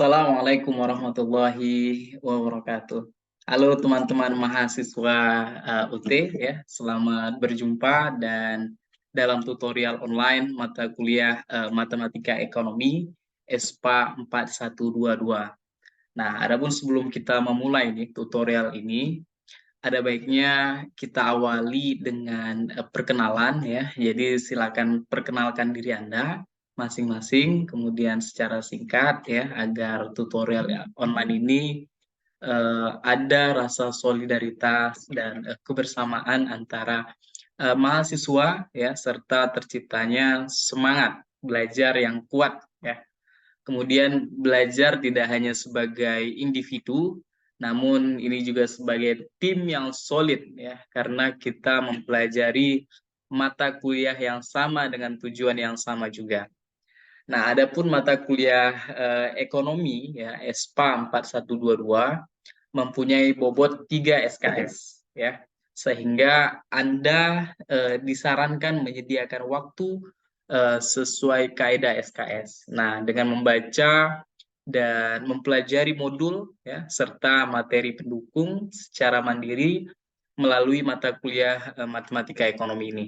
Assalamualaikum warahmatullahi wabarakatuh. Halo teman-teman mahasiswa UT ya, selamat berjumpa dan dalam tutorial online mata kuliah Matematika Ekonomi ESPA 4122. Nah, adapun sebelum kita memulai nih tutorial ini, ada baiknya kita awali dengan perkenalan ya. Jadi silakan perkenalkan diri Anda masing-masing, kemudian secara singkat ya agar tutorial online ini ada rasa solidaritas dan kebersamaan antara mahasiswa ya serta terciptanya semangat belajar yang kuat ya. Kemudian belajar tidak hanya sebagai individu, namun ini juga sebagai tim yang solid ya, karena kita mempelajari mata kuliah yang sama dengan tujuan yang sama juga. Nah, adapun mata kuliah ekonomi ya, ESPA 4122 mempunyai bobot 3 SKS ya. Sehingga Anda disarankan menyediakan waktu sesuai kaidah SKS. Nah, dengan membaca dan mempelajari modul ya serta materi pendukung secara mandiri melalui mata kuliah matematika ekonomi ini.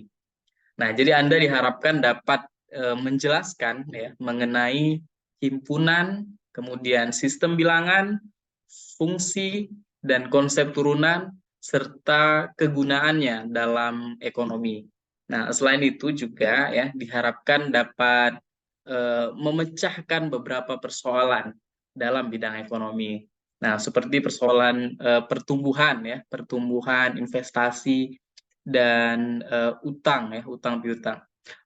Nah, jadi Anda diharapkan dapat menjelaskan ya mengenai himpunan, kemudian sistem bilangan, fungsi dan konsep turunan serta kegunaannya dalam ekonomi. Nah, selain itu juga ya diharapkan dapat memecahkan beberapa persoalan dalam bidang ekonomi. Nah, seperti persoalan pertumbuhan ya, pertumbuhan investasi dan utang ya, utang piutang.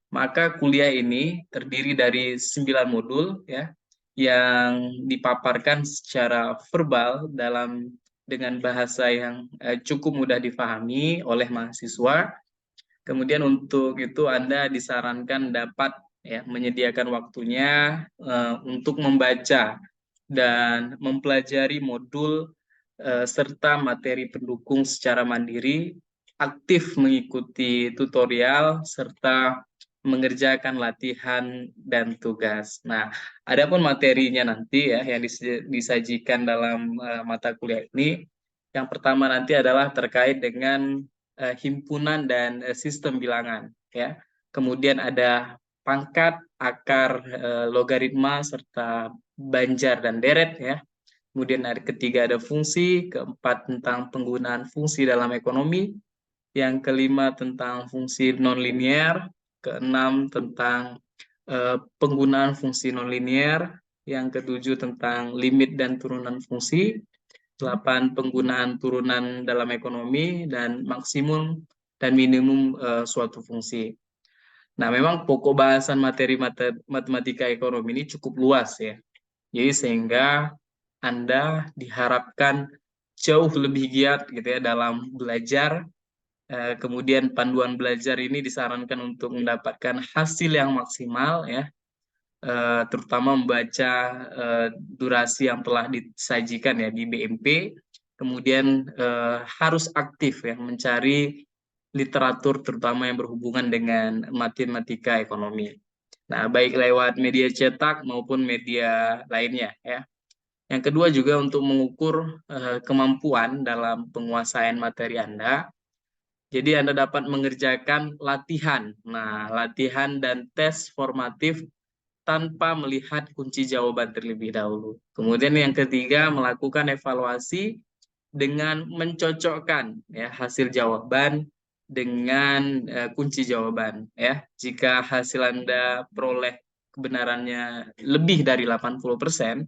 Maka kuliah ini terdiri dari 9 modul ya yang dipaparkan secara verbal dengan bahasa yang cukup mudah difahami oleh mahasiswa. Kemudian untuk itu Anda disarankan dapat ya menyediakan waktunya untuk membaca dan mempelajari modul serta materi pendukung secara mandiri, aktif mengikuti tutorial serta mengerjakan latihan dan tugas. Nah, adapun materinya nanti ya yang disajikan dalam mata kuliah ini, yang pertama nanti adalah terkait dengan himpunan dan sistem bilangan ya. Kemudian ada pangkat, akar, logaritma serta banjar dan deret ya. Kemudian ada ketiga ada fungsi, keempat tentang penggunaan fungsi dalam ekonomi, yang kelima tentang fungsi nonlinear, keenam tentang penggunaan fungsi nonlinear, yang ketujuh tentang limit dan turunan fungsi, 8 penggunaan turunan dalam ekonomi, dan maksimum dan minimum suatu fungsi. Nah, memang pokok bahasan materi matematika ekonomi ini cukup luas ya. Jadi sehingga Anda diharapkan jauh lebih giat gitu ya dalam belajar. Kemudian panduan belajar ini disarankan untuk mendapatkan hasil yang maksimal ya, terutama membaca durasi yang telah disajikan ya di BMP. Kemudian harus aktif ya mencari literatur terutama yang berhubungan dengan matematika ekonomi. Nah, baik lewat media cetak maupun media lainnya ya. Yang kedua juga untuk mengukur kemampuan dalam penguasaan materi Anda. Jadi Anda dapat mengerjakan latihan. Nah, latihan dan tes formatif tanpa melihat kunci jawaban terlebih dahulu. Kemudian yang ketiga, melakukan evaluasi dengan mencocokkan ya hasil jawaban dengan kunci jawaban ya. Jika hasil Anda peroleh kebenarannya lebih dari 80%,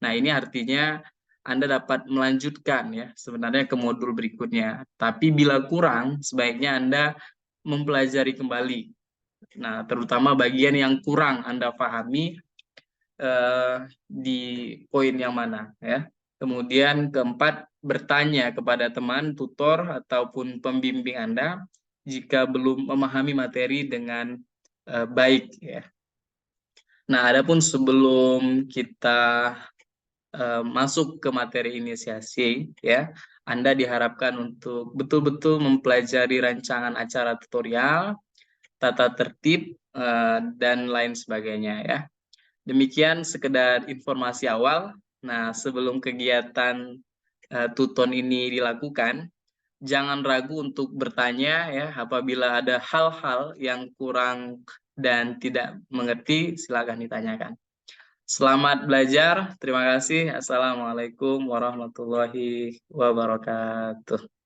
nah ini artinya Anda dapat melanjutkan ya sebenarnya ke modul berikutnya. Tapi bila kurang, sebaiknya Anda mempelajari kembali. Nah, terutama bagian yang kurang Anda pahami di poin yang mana ya. Kemudian keempat, bertanya kepada teman, tutor ataupun pembimbing Anda jika belum memahami materi dengan baik ya. Nah, adapun sebelum kita masuk ke materi inisiasi ya, Anda diharapkan untuk betul-betul mempelajari rancangan acara tutorial, tata tertib dan lain sebagainya ya. Demikian sekedar informasi awal. Nah, sebelum kegiatan tuton ini dilakukan, jangan ragu untuk bertanya ya apabila ada hal-hal yang kurang dan tidak mengerti, silakan ditanyakan. Selamat belajar. Terima kasih. Assalamualaikum warahmatullahi wabarakatuh.